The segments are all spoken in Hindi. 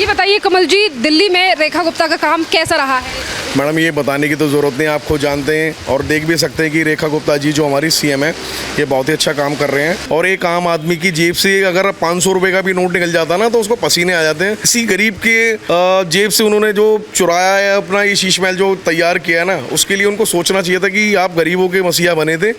ये बताइए कमल जी, दिल्ली में रेखा गुप्ता का काम कैसा रहा है? मैडम ये बताने की तो ज़रूरत नहीं, आप खुद जानते हैं और देख भी सकते हैं कि रेखा गुप्ता जी जो हमारी सीएम है ये बहुत ही अच्छा काम कर रहे हैं। और एक आम आदमी की जेब से अगर 500 रुपये का भी नोट निकल जाता ना तो उसको पसीने आ जाते हैं। किसी गरीब के जेब से उन्होंने जो चुराया है अपना ये शीश महल जो तैयार किया है ना, उसके लिए उनको सोचना चाहिए था कि आप गरीबों के मसीहा बने थे,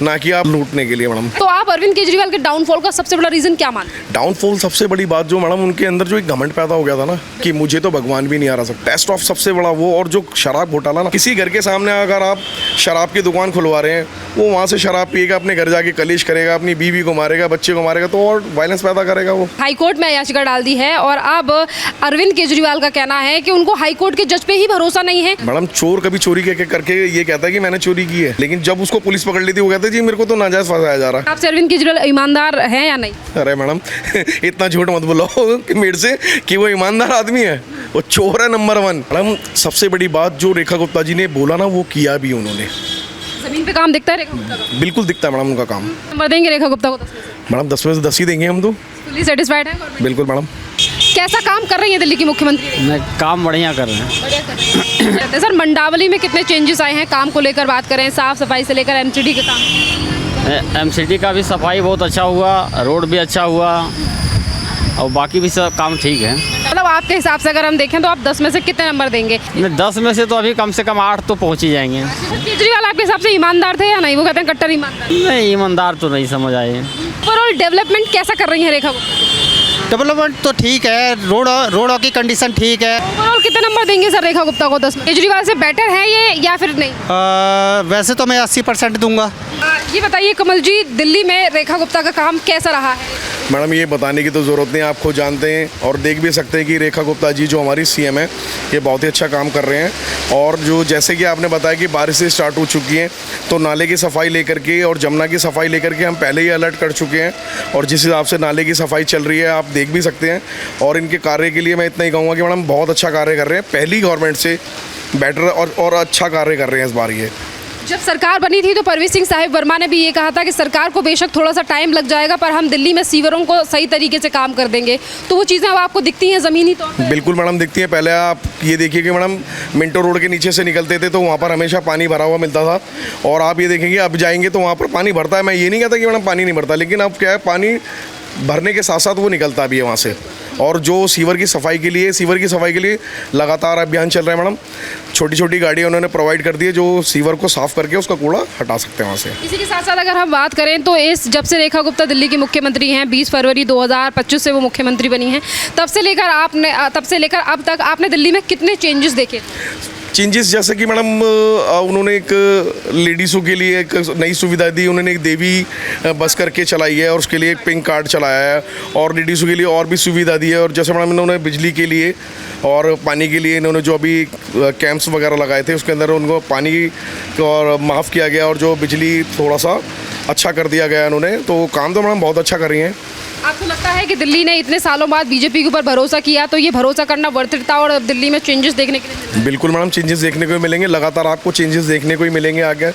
ना कि आप लूटने के लिए। मैडम तो आप अरविंद केजरीवाल के डाउनफॉल का सबसे बड़ा रीजन क्या मानते हैं? डाउनफॉल सबसे बड़ी बात जो मैडम उनके अंदर जो एक घमंड पैदा हो गया था ना कि मुझे तो भगवान भी नहीं आ रहा सकता। टेस्ट ऑफ सबसे बड़ा वो, और जो शराब घोटाला ना, किसी घर के सामने अगर आप शराब की दुकान खुलवा रहे हैं, वो वहाँ से शराब पिएगा, अपने घर जाके कलेश करेगा, अपनी बीवी को मारेगा, बच्चे को मारेगा, तो और वायलेंस पैदा करेगा वो। हाईकोर्ट में याचिका डाल दी है और अब अरविंद केजरीवाल का कहना है कि उनको हाईकोर्ट के जज पे ही भरोसा नहीं है। मैडम चोर कभी चोरी करके ये कहता है कि मैंने चोरी की है, लेकिन जब उसको पुलिस पकड़ लेती है वो कहता है जी मेरे को तो नाजायज फंसाया जा रहा है। आपसे अरविंद केजरीवाल ईमानदार है या नहीं? अरे मैडम इतना झूठ मत बोलो कि मेरे से कि वो ईमानदार आदमी है, वो चोर है नंबर 1। मैडम सबसे बड़ी बात जो रेखा गुप्ता जी ने बोला ना वो किया भी उन्होंने। जमीन पे काम दिखता है रेखा गुप्ता का? बिल्कुल दिखता है मैडम उनका काम। नंबर देंगे रेखा गुप्ता को 10 में से? मैडम 10 में से 10 ही देंगे हम तो। फुली सेटिस्फाइड है? बिल्कुल मैडम। कैसा काम कर रही है दिल्ली की मुख्यमंत्री? नहीं, काम बढ़िया कर रहे हैं। बढ़िया कर रही है। सर मंडावली में कितने चेंजेस आए हैं काम को लेकर बात करें, साफ सफाई से लेकर एमसीडी के काम? एमसीडी का भी सफाई बहुत अच्छा हुआ, रोड भी अच्छा हुआ और बाकी भी सब काम ठीक है। मतलब आपके हिसाब से अगर हम देखें तो आप 10 में से कितने नंबर देंगे? 10 में से तो अभी कम से कम 8 तो पहुंच ही जाएंगे। केजरीवाल आपके हिसाब से ईमानदार थे या नहीं? वो कहते हैं कट्टर ईमानदार। नहीं, ईमानदार तो नहीं समझ आए। ओवरऑल डेवलपमेंट कैसा कर रही है रेखा गुप्ता? डेवलपमेंट तो ठीक है, रोडों की कंडीशन ठीक है। ओवरऑल कितने नंबर देंगे सर रेखा गुप्ता को 10 में? केजरीवाल से बेटर है ये या फिर नहीं? वैसे तो मैं 80% दूंगा। ये बताइए कमल जी, दिल्ली में रेखा गुप्ता का काम कैसा रहा है? मैडम ये बताने की तो ज़रूरत नहीं, आप खुद जानते हैं और देख भी सकते हैं कि रेखा गुप्ता जी जो हमारी सीएम है ये बहुत ही अच्छा काम कर रहे हैं। और जो जैसे कि आपने बताया कि बारिश से स्टार्ट हो चुकी है, तो नाले की सफाई लेकर के और जमुना की सफाई लेकर के हम पहले ही अलर्ट कर चुके हैं और जिस हिसाब से नाले की सफाई चल रही है आप देख भी सकते हैं। और इनके कार्य के लिए मैं इतना ही कहूँगा कि मैडम बहुत अच्छा कार्य कर रहे हैं, पहली गवर्नमेंट से बेटर और अच्छा कार्य कर रहे हैं इस बार ये। जब सरकार बनी थी तो परवेज सिंह साहिब वर्मा ने भी ये कहा था कि सरकार को बेशक थोड़ा सा टाइम लग जाएगा पर हम दिल्ली में सीवरों को सही तरीके से काम कर देंगे। तो वो चीज़ें अब आपको दिखती हैं ज़मीनी तौर पर? बिल्कुल मैडम दिखती है। पहले आप ये देखिए कि मैडम मिंटो रोड के नीचे से निकलते थे तो वहाँ पर हमेशा पानी भरा हुआ मिलता था, और आप ये देखेंगे अब जाएंगे तो वहाँ पर पानी भरता है। मैं ये नहीं कहता कि मैडम पानी नहीं भरता, लेकिन अब क्या है पानी भरने के साथ साथ वो निकलता भी है वहाँ से। और जो सीवर की सफाई के लिए लगातार अभियान चल रहा है मैडम। छोटी छोटी गाड़ियाँ उन्होंने प्रोवाइड कर दी है जो सीवर को साफ़ करके उसका कूड़ा हटा सकते हैं वहाँ से। इसी के साथ साथ अगर हम बात करें तो इस जब से रेखा गुप्ता दिल्ली की मुख्यमंत्री हैं, 20 फरवरी 2025 से वो मुख्यमंत्री बनी हैं, तब से लेकर अब तक आपने दिल्ली में कितने चेंजेस देखे? चेंजेस जैसे कि मैडम उन्होंने एक लेडीज़ों के लिए एक नई सुविधा दी, उन्होंने एक देवी बस करके चलाई है और उसके लिए एक पिंक कार्ड चलाया है, और लेडीज़ों के लिए और भी सुविधा दी है। और जैसे मैडम इन्होंने बिजली के लिए और पानी के लिए इन्होंने जो अभी कैंप्स वगैरह लगाए थे उसके अंदर उनको पानी और माफ़ किया गया और जो बिजली थोड़ा सा अच्छा कर दिया गया इन्होंने। तो काम तो मैडम बहुत अच्छा कर रही हैं। आपको लगता है कि दिल्ली ने इतने सालों बाद बीजेपी के ऊपर भरोसा किया तो ये भरोसा करना वर्थ इट था और अब दिल्ली में चेंजेस देखने के लिए? बिल्कुल मैडम चेंजेस देखने को मिलेंगे, लगातार आपको चेंजेस देखने को ही मिलेंगे आगे।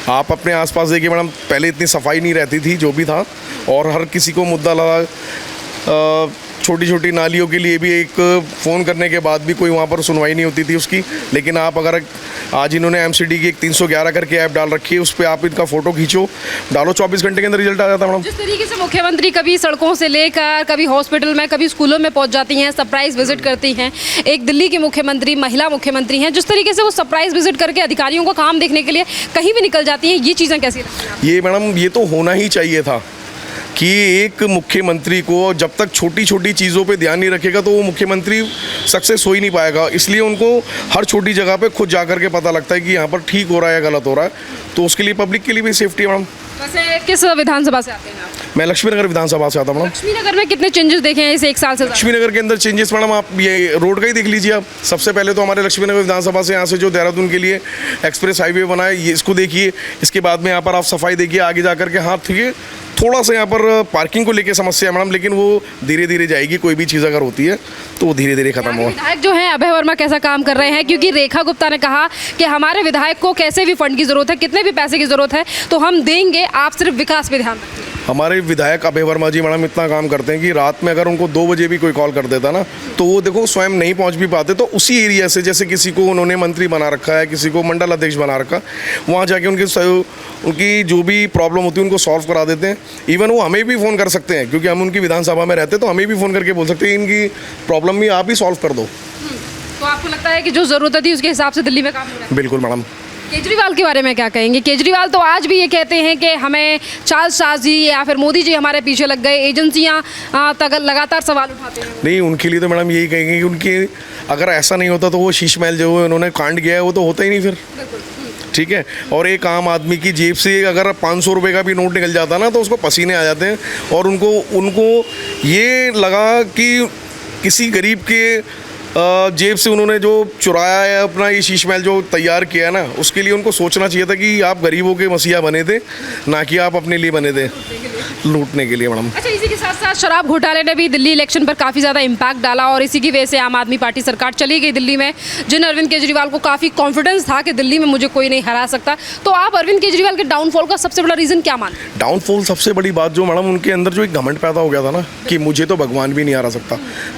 आप अपने आसपास देखिए मैडम, पहले इतनी सफाई नहीं रहती थी जो भी था, और हर किसी को मुद्दा लगा। छोटी छोटी नालियों के लिए भी एक फ़ोन करने के बाद भी कोई वहाँ पर सुनवाई नहीं होती थी उसकी। लेकिन आप अगर आज इन्होंने एमसीडी की एक 311 करके ऐप डाल रखी है, उस पर आप इनका फ़ोटो खींचो, डालो, 24 घंटे के अंदर रिजल्ट आ जाता है मैडम। जिस तरीके से मुख्यमंत्री कभी सड़कों से लेकर कभी हॉस्पिटल में कभी स्कूलों में पहुंच जाती हैं, सरप्राइज विजिट करती हैं, एक दिल्ली की मुख्यमंत्री महिला मुख्यमंत्री हैं, जिस तरीके से वो सरप्राइज विजिट करके अधिकारियों को काम देखने के लिए कहीं भी निकल जाती हैं, ये चीज़ें कैसी लगती हैं? ये मैडम ये तो होना ही चाहिए था कि एक मुख्यमंत्री को जब तक छोटी छोटी चीज़ों पे ध्यान नहीं रखेगा तो वो मुख्यमंत्री सक्सेस हो ही नहीं पाएगा। इसलिए उनको हर छोटी जगह पे खुद जा कर के पता लगता है कि यहाँ पर ठीक हो रहा है या गलत हो रहा है, तो उसके लिए पब्लिक के लिए भी सेफ्टी है मैडम। वैसे किस विधानसभा से आते हैं आप? मैं लक्ष्मीनगर विधानसभा से आता हूँ मैडम। लक्ष्मीनगर में कितने चेंजेस देखे हैं इस 1 साल से? लक्ष्मीनगर के अंदर चेंजेस मैडम आप ये रोड का ही देख लीजिए आप। सबसे पहले तो हमारे लक्ष्मीनगर विधानसभा से यहाँ से जो देहरादून के लिए एक्सप्रेस हाईवे बना है ये इसको देखिए। इसके बाद में यहाँ पर आप सफाई देखिए, आगे जा करके हाँ ठीक है थोड़ा सा यहाँ पर पार्किंग को लेके समस्या है मैडम, लेकिन वो धीरे धीरे जाएगी। कोई भी चीज़ अगर होती है तो वो धीरे धीरे खत्म होगा। विधायक जो हैं अभय वर्मा कैसा काम कर रहे हैं, क्योंकि रेखा गुप्ता ने कहा कि हमारे विधायक को कैसे भी फंड की जरूरत है, कितने भी पैसे की जरूरत है तो हम देंगे, आप सिर्फ विकास पे ध्यान रखिए। हमारे विधायक अभय वर्मा जी मैडम इतना काम करते हैं कि रात में अगर उनको 2 बजे भी कोई कॉल कर देता ना, तो वो देखो स्वयं नहीं पहुंच भी पाते, तो उसी एरिया से, जैसे किसी को उन्होंने मंत्री बना रखा है, किसी को मंडल अध्यक्ष बना रखा, वहाँ जाके उनकी जो भी प्रॉब्लम होती है उनको सॉल्व करा देते हैं। इवन वो हमें भी फ़ोन कर सकते हैं, क्योंकि हम उनकी विधानसभा में रहते हैं, तो हमें भी फ़ोन करके बोल सकते हैं इनकी प्रॉब्लम भी आप ही सॉल्व कर दो। तो आपको लगता है कि जो ज़रूरत थी उसके हिसाब से दिल्ली में काम हो रहा है? बिल्कुल मैडम। केजरीवाल के बारे में क्या कहेंगे? केजरीवाल तो आज भी ये कहते हैं कि हमें चार्ल्स शाजी या फिर मोदी जी हमारे पीछे लग गए, एजेंसियां तक लगातार सवाल उठाते हैं। नहीं, उनके लिए तो मैडम यही कहेंगे कि उनकी अगर ऐसा नहीं होता तो वो शीश महल जो उन्होंने कांड किया है वो तो होता ही नहीं फिर। ठीक है, और एक आम आदमी की जेब से अगर 500 रुपये का भी नोट निकल जाता ना तो उसको पसीने आ जाते हैं, और उनको ये लगा कि किसी गरीब के जेब से उन्होंने जो चुराया है अपना ये शीश महल जो तैयार किया है ना, उसके लिए उनको सोचना चाहिए था कि आप गरीबों के मसीहा बने थे, ना कि आप अपने लिए बने थे लूटने के लिए मैडम। अच्छा, इसी के साथ साथ शराब घोटाले ने भी दिल्ली इलेक्शन पर काफ़ी ज़्यादा इम्पैक्ट डाला और इसी की वजह से आम आदमी पार्टी सरकार चली गई दिल्ली में, जिन अरविंद केजरीवाल को काफ़ी कॉन्फिडेंस था कि दिल्ली में मुझे कोई नहीं हरा सकता। तो आप अरविंद केजरीवाल के डाउनफॉल का सबसे बड़ा रीज़न क्या मानते हैं? डाउनफॉल सबसे बड़ी बात जो मैडम उनके अंदर जो एक घमंड पैदा हो गया था ना कि मुझे तो भगवान भी नहीं हरा सकता,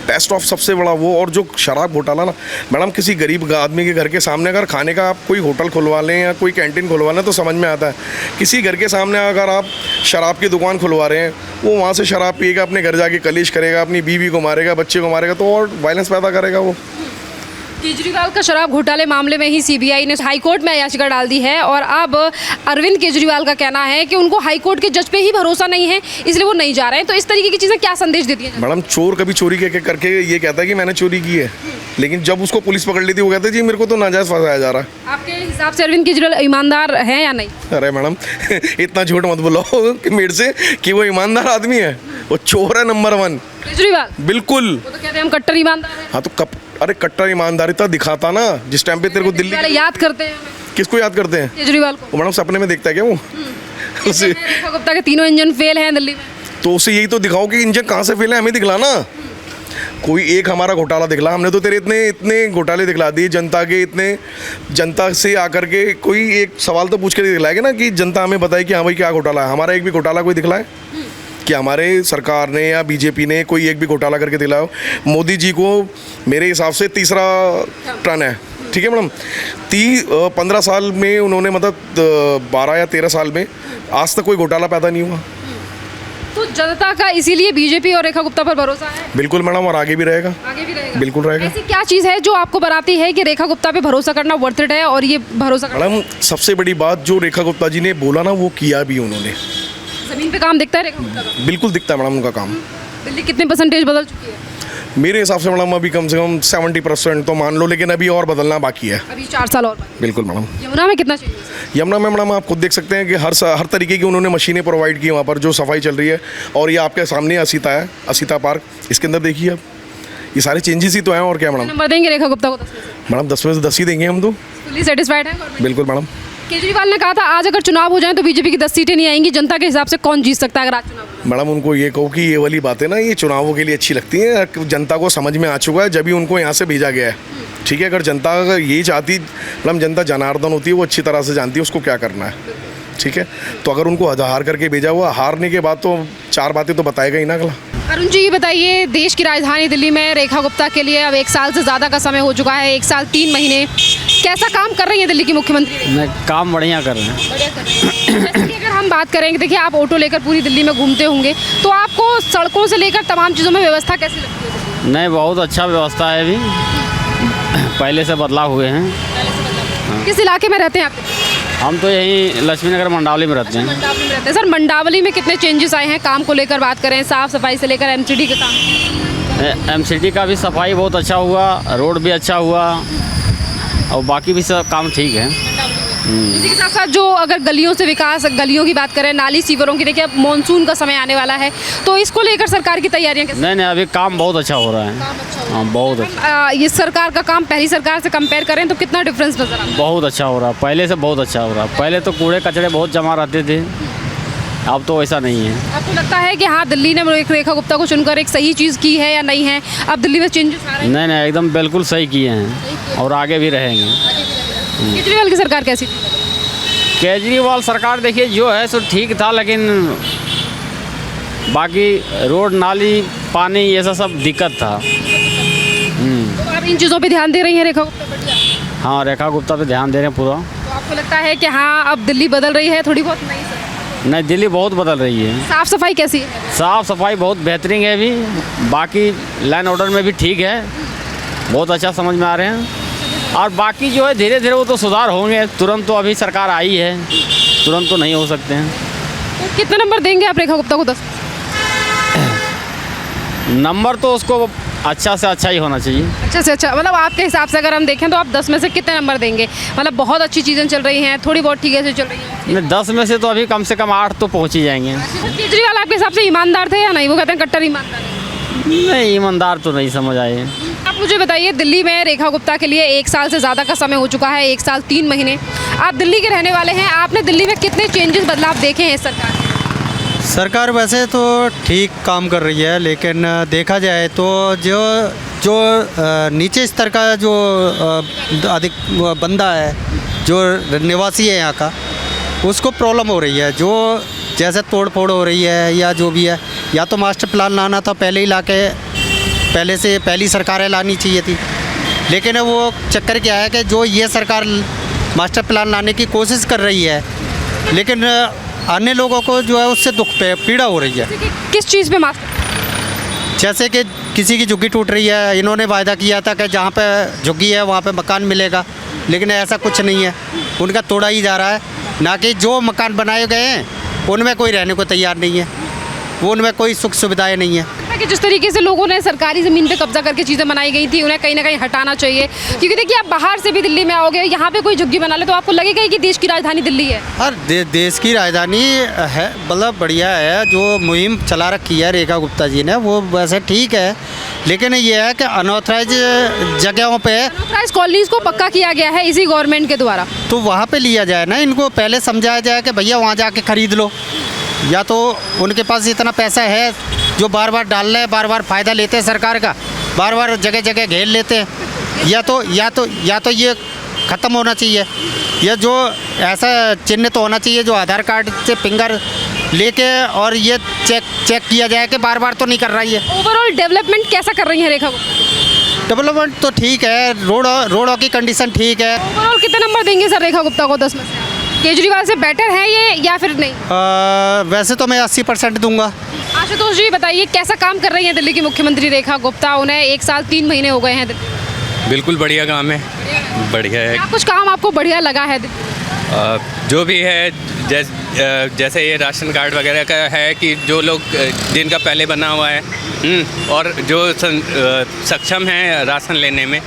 बेस्ट ऑफ सबसे बड़ा वो। और जो शराब घोटाला ना मैडम, किसी गरीब आदमी के घर के सामने अगर खाने का आप कोई होटल खुलवा लें या कोई कैंटीन खुलवा लें तो समझ में आता है। किसी घर के सामने अगर आप शराब की दुकान खुलवा रहे हैं, वो वहाँ से शराब पिएगा, अपने घर जाके कलेश करेगा, अपनी बीवी को मारेगा, बच्चे को मारेगा, तो और वायलेंस पैदा करेगा वो। केजरीवाल का शराब घोटाले मामले में ही सीबीआई ने हाईकोर्ट में याचिका डाल दी है और अब अरविंद केजरीवाल का कहना है कि उनको हाईकोर्ट के जज पे ही भरोसा नहीं है, इसलिए वो नहीं जा रहे हैं। तो इस तरीके की चीज़ें क्या संदेश देती हैं? मैडम, चोर कभी चोरी करके ये कहता है कि मैंने चोरी की है, लेकिन जब उसको पुलिस पकड़ लेती है वो कहता है जी मेरे को तो नाजायज़ फंसाया जा रहा है। आपके हिसाब से अरविंद केजरीवाल ईमानदार हैं या नहीं? अरे मैडम इतना झूठ मत बोलो कि मेरे से कि वो ईमानदार आदमी है, वो चोर है नंबर 1 केजरीवाल। बिल्कुल। वो तो कहते हैं हम कट्टर ईमानदार हैं। हाँ तो अरे कट्टर ईमानदारिता दिखाता ना जिस टाइम पे तेरे को दिल्ली वाले याद करते हैं। किसको याद करते हैं? केजरीवाल को। वो मैडम सपने में देखता है क्या वो? उसे रेखा गुप्ता के 3 इंजन फेल हैं दिल्ली में। तो उसे यही तो दिखाओ कि इंजन कहाँ से फेल है, हमें दिखला ना। कोई एक हमारा घोटाला दिखला, हमने तो तेरे इतने घोटाले दिखला दिए जनता के, इतने जनता से आकर के कोई एक सवाल तो पूछ कर दिखलाएगा ना कि जनता हमें बताए कि हाँ भाई क्या घोटाला है। हमारा एक भी घोटाला कोई दिखलाए कि हमारे सरकार ने या बीजेपी ने कोई एक भी घोटाला करके दिलाओ। मोदी जी को मेरे हिसाब से तीसरा टर्न है, ठीक है मैडम। 15 साल में उन्होंने मतलब 12 या 13 साल में आज तक कोई घोटाला पैदा नहीं हुआ। तो जनता का इसीलिए बीजेपी और रेखा गुप्ता पर भरोसा है? बिल्कुल मैडम, और आगे भी रहेगा। आगे भी रहेगा? बिल्कुल रहेगा। ऐसी क्या चीज़ है जो आपको बनाती है कि रेखा गुप्ता पे भरोसा करना वर्थ इट है और ये भरोसा करना? मैडम, सबसे बड़ी बात जो रेखा गुप्ता जी ने बोला ना वो किया भी उन्होंने। जमीन पे काम दिखता है रेखा गुप्ता का? बिल्कुल दिखता है मैडम उनका काम। दिल्ली कितने परसेंटेज बदल चुकी है? मेरे हिसाब से मैडम अभी कम से कम 70% तो मान लो, लेकिन अभी और बदलना बाकी है। अभी 4 साल और बाकी। बिल्कुल मैडम। यमुना में कितना चेंजेस है? यमुना में मैडम आप खुद देख सकते हैं कि हर तरीके की उन्होंने मशीनें प्रोवाइड की वहाँ पर जो सफाई चल रही है। और ये आपके सामने असीता है, असीता पार्क, इसके अंदर देखिए आप, ये सारे चेंजेस ही तो हैं। और क्या मैडम? नंबर देंगे रेखा गुप्ता को 10 में से? मैडम 10 में से 10 ही देंगे हम तो। फुली सेटिस्फाइड है गवर्नमेंट? बिल्कुल मैडम। केजरीवाल ने कहा था आज अगर चुनाव हो जाए तो बीजेपी की 10 सीटें नहीं आएंगी। जनता के हिसाब से कौन जीत सकता है अगर आज चुनाव हो जाए? मैडम उनको ये कहो कि ये वाली बातें ना ये चुनावों के लिए अच्छी लगती हैं, जनता को समझ में आ चुका है जब भी उनको यहाँ से भेजा गया है। ठीक है, अगर जनता अगर ये चाहती, मैडम जनता जनार्दन होती है, वो अच्छी तरह से जानती है उसको क्या करना है। ठीक है, तो अगर उनको हार करके भेजा हुआ, हारने के बाद तो 4 बातें तो बताएगा ही ना अगला। अरुण जी, ये बताइए, देश की राजधानी दिल्ली में रेखा गुप्ता के लिए अब 1 साल से ज़्यादा का समय हो चुका है, 1 साल 3 महीने। कैसा काम कर रही है दिल्ली की मुख्यमंत्री? नहीं, काम बढ़िया कर रहे हैं। जैसे कि अगर हम बात करें, देखिए आप ऑटो लेकर पूरी दिल्ली में घूमते होंगे, तो आपको सड़कों से लेकर तमाम चीज़ों में व्यवस्था कैसी लगती है? नहीं, बहुत अच्छा व्यवस्था है अभी, पहले से बदलाव हुए हैं। किस इलाके में रहते हैं आप? हम तो यहीं लक्ष्मीनगर मंडावली में रहते हैं। मंडावली में रहते हैं। सर, मंडावली में कितने चेंजेस आए हैं काम को लेकर बात करें, साफ सफाई से लेकर एमसीडी के काम? एमसीडी का भी सफाई बहुत अच्छा हुआ, रोड भी अच्छा हुआ और बाकी भी सब काम ठीक है। इसी के साथ साथ जो अगर गलियों से विकास, गलियों की बात करें, नाली सीवरों की, देखिए अब मानसून का समय आने वाला है, तो इसको लेकर सरकार की तैयारियां कैसी? नहीं, अभी काम बहुत अच्छा हो रहा है। हाँ, बहुत अच्छा। ये सरकार का काम पहली सरकार से कंपेयर करें तो कितना डिफरेंस नजर आता है? बहुत अच्छा हो रहा है, पहले से बहुत अच्छा हो रहा है। पहले तो कूड़े कचरे बहुत जमा रहते थे, अब तो ऐसा नहीं है। आपको लगता है कि हाँ दिल्ली ने रेखा गुप्ता को चुनकर एक सही चीज़ की है या नहीं है? अब दिल्ली में चेंजेस आ रहे हैं? नहीं, एकदम बिल्कुल सही किए हैं और आगे भी रहेंगे। केजरीवाल की सरकार कैसी थी? केजरीवाल सरकार देखिए जो है सो ठीक था, लेकिन बाकी रोड नाली पानी ये सब दिक्कत था। तो आप इन चीज़ों पे ध्यान दे रही हैं रेखा गुप्ता? बढ़िया। हाँ, रेखा गुप्ता पे ध्यान दे रहे हैं पूरा। तो आपको लगता है कि हाँ अब दिल्ली बदल रही है थोड़ी बहुत? नहीं सर, नहीं, दिल्ली बहुत बदल रही है। साफ सफाई कैसी है? साफ़ सफाई बहुत बेहतरीन है अभी, बाकी लाइन ऑर्डर में भी ठीक है, बहुत अच्छा समझ में आ रहे हैं। और बाकी जो है धीरे धीरे वो तो सुधार होंगे, तुरंत तो अभी सरकार आई है, तुरंत तो नहीं हो सकते हैं। तो कितने नंबर देंगे आप रेखा गुप्ता को? 10? नंबर तो उसको अच्छा से अच्छा ही होना चाहिए। अच्छा से अच्छा, मतलब आपके हिसाब से अगर हम देखें तो आप 10 में से कितने नंबर देंगे? मतलब बहुत अच्छी चीज़ें चल रही हैं, थोड़ी बहुत ठीक से चल रही हैं? नहीं, 10 में से तो अभी कम से कम 8 तो पहुंच ही जाएंगे। केजरीवाल आपके हिसाब से ईमानदार थे या नहीं? वो कहते हैं कट्टर ईमानदार है। नहीं, ईमानदार तो नहीं समझ आए। आप मुझे बताइए, दिल्ली में रेखा गुप्ता के लिए 1 साल से ज़्यादा का समय हो चुका है, 1 साल 3 महीने। आप दिल्ली के रहने वाले हैं, आपने दिल्ली में कितने चेंजेस बदलाव देखे हैं इस सरकार में? सरकार वैसे तो ठीक काम कर रही है, लेकिन देखा जाए तो जो जो नीचे स्तर का जो अधिक बंदा है, जो निवासी है यहाँ का, उसको प्रॉब्लम हो रही है। जो जैसे तोड़ फोड़ हो रही है या जो भी है, या तो मास्टर प्लान लाना था पहले ही लाके, पहले से पहली सरकारें लानी चाहिए थी। लेकिन वो चक्कर क्या है कि जो ये सरकार मास्टर प्लान लाने की कोशिश कर रही है, लेकिन अन्य लोगों को जो है उससे दुख पे पीड़ा हो रही है। किस चीज़ पे मास्टर? जैसे कि किसी की झुग्गी टूट रही है, इन्होंने वायदा किया था कि जहाँ पे झुग्गी है वहाँ पे मकान मिलेगा, लेकिन ऐसा कुछ नहीं है, उनका तोड़ा ही जा रहा है। ना कि जो मकान बनाए गए हैं उनमें कोई रहने को तैयार नहीं है, वो उनमें कोई सुख सुविधाएं नहीं है। कि जिस तरीके से लोगों ने सरकारी ज़मीन पे कब्जा करके चीज़ें बनाई गई थी, उन्हें कहीं ना कहीं हटाना चाहिए। क्योंकि देखिए, आप बाहर से भी दिल्ली में आओगे, यहाँ पे कोई झुग्गी बना ले तो आपको लगेगा ही कि देश की राजधानी दिल्ली है। और देश की राजधानी है, मतलब बढ़िया है। जो मुहिम चला रखी है रेखा गुप्ता जी ने, वो वैसे ठीक है, लेकिन ये है कि अनऑथराइज जगहों पे, अनऑथराइज कॉलोनीज को पक्का किया गया है इसी गवर्नमेंट के द्वारा। तो वहाँ पे लिया जाए ना, इनको पहले समझाया जाए कि भैया वहाँ जाके खरीद लो। या तो उनके पास इतना पैसा है जो बार बार डाल रहे हैं, बार बार फ़ायदा लेते हैं सरकार का, बार बार जगह जगह घेर लेते हैं। या तो ये ख़त्म होना चाहिए, या जो ऐसा चिन्ह तो होना चाहिए जो आधार कार्ड से फिंगर लेके और ये चेक किया जाए कि बार बार तो नहीं कर रही है। ओवरऑल डेवलपमेंट कैसा कर रही है रेखा? डेवलपमेंट तो ठीक है, रोडों की कंडीशन ठीक है। ओवरऑल कितने नंबर देंगे सर रेखा गुप्ता को 10 में से? केजरीवाल से बेटर है ये या फिर नहीं? वैसे तो मैं 80% दूंगा। आशुतोष जी बताइए, कैसा काम कर रही हैं दिल्ली की मुख्यमंत्री रेखा गुप्ता? उन्हें 1 साल 3 महीने हो गए हैं दिल्ली। बिल्कुल बढ़िया काम है, बढ़िया है। क्या कुछ काम आपको बढ़िया लगा है? जो भी है, जैसे ये राशन कार्ड वगैरह का है कि जो लोग जिनका पहले बना हुआ है और जो सक्षम हैं राशन लेने में,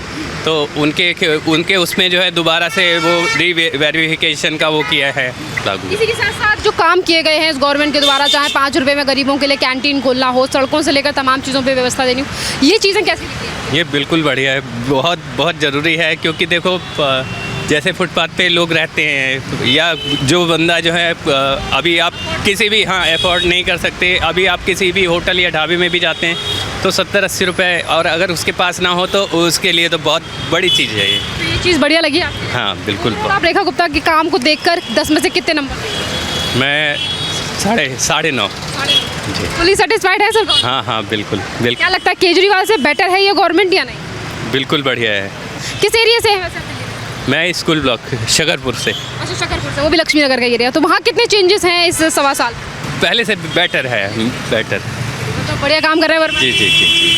तो उनके उसमें जो है दोबारा से वो री-वेरिफिकेशन का वो किया है लागू। इसी के साथ साथ जो काम किए गए हैं इस गवर्नमेंट के द्वारा, चाहे 5 रुपए में गरीबों के लिए कैंटीन खोलना हो, सड़कों से लेकर तमाम चीज़ों पे व्यवस्था देनी हो, ये चीज़ें कैसी लगती हैं? ये बिल्कुल बढ़िया है, बहुत बहुत ज़रूरी है। क्योंकि देखो, जैसे फुटपाथ पे लोग रहते हैं, या जो बंदा जो है अभी आप किसी भी अफोर्ड नहीं कर सकते, अभी आप किसी भी होटल या ढाबे में भी जाते हैं तो 70-80 रुपये, और अगर उसके पास ना हो तो उसके लिए तो बहुत बड़ी चीज़ है ये। तो ये चीज़ बढ़िया लगी आपको? हाँ बिल्कुल। तो आप रेखा गुप्ता के काम को देखकर 10 में से कितने नंबर? मैं 9.5 जी। फुली सेटिस्फाइड है सर? हाँ बिल्कुल क्या बिल्कुल। लगता है केजरीवाल से बेटर है ये गवर्नमेंट या नहीं? बिल्कुल बढ़िया है। किस एरिया से है वैसे? मैं स्कूल ब्लॉक शकरपुर से। अच्छा, शकरपुर से, वो भी लक्ष्मी नगर का एरिया। तो वहाँ कितने चेंजेस हैं इस 1.25 साल? पहले से बेटर है, बेटर। तो बढ़िया काम कर रहे हैं वर्मा। जी जी जी जी।